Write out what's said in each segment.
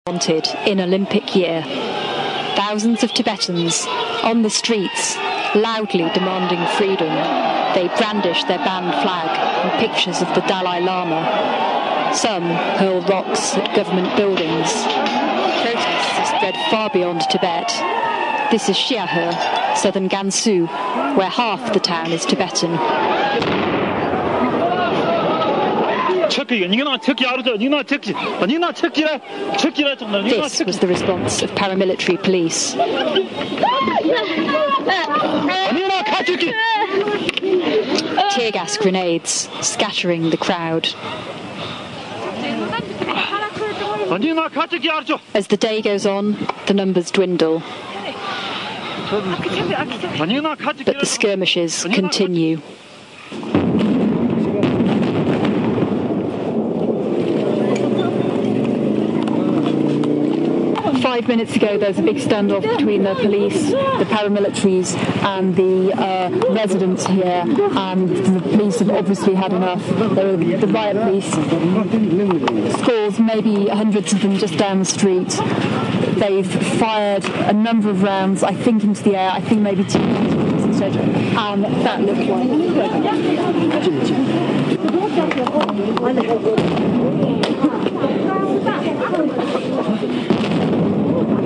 wanted in Olympic year. Thousands of Tibetans on the streets, loudly demanding freedom. They brandish their banned flag and pictures of the Dalai Lama. Some hurl rocks at government buildings. Protests have spread far beyond Tibet. This is Xiahe, southern Gansu, where half the town is Tibetan. This was the response of paramilitary police. Tear gas grenades scattering the crowd. As the day goes on, the numbers dwindle. But the skirmishes continue. 5 minutes ago, there was a big standoff between the police, the paramilitaries, and the residents here. And the police have obviously had enough. There were the riot police, scores, maybe hundreds of them, just down the street. They've fired a number of rounds, I think, into the air. I think maybe 2 instead. And that looked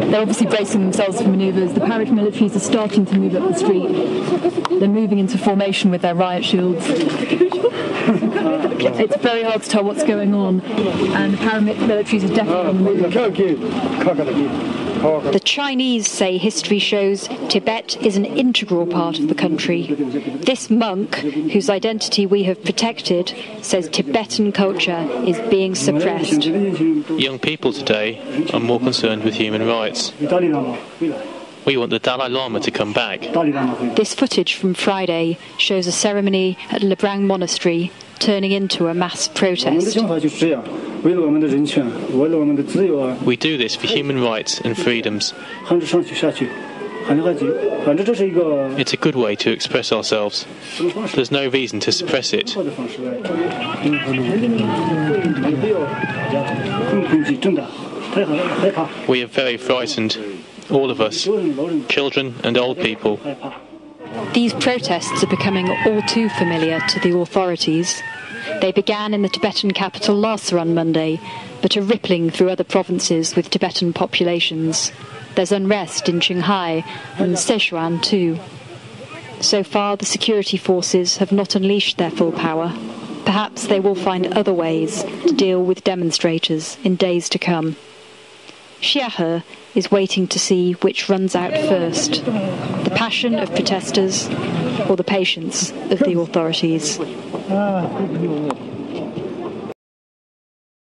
They're obviously bracing themselves for manoeuvres. The paramilitaries are starting to move up the street. They're moving into formation with their riot shields. It's very hard to tell what's going on, and the paramilitaries are definitely on the move. The Chinese say history shows Tibet is an integral part of the country. This monk, whose identity we have protected, says Tibetan culture is being suppressed. Young people today are more concerned with human rights. We want the Dalai Lama to come back. This footage from Friday shows a ceremony at Lebrang Monastery turning into a mass protest. We do this for human rights and freedoms. It's a good way to express ourselves. There's no reason to suppress it. We are very frightened, all of us, children and old people. These protests are becoming all too familiar to the authorities. They began in the Tibetan capital Lhasa on Monday, but are rippling through other provinces with Tibetan populations. There's unrest in Qinghai and Sichuan too. So far, the security forces have not unleashed their full power. Perhaps they will find other ways to deal with demonstrators in days to come. Xiahe is waiting to see which runs out first, the passion of protesters or the patience of the authorities.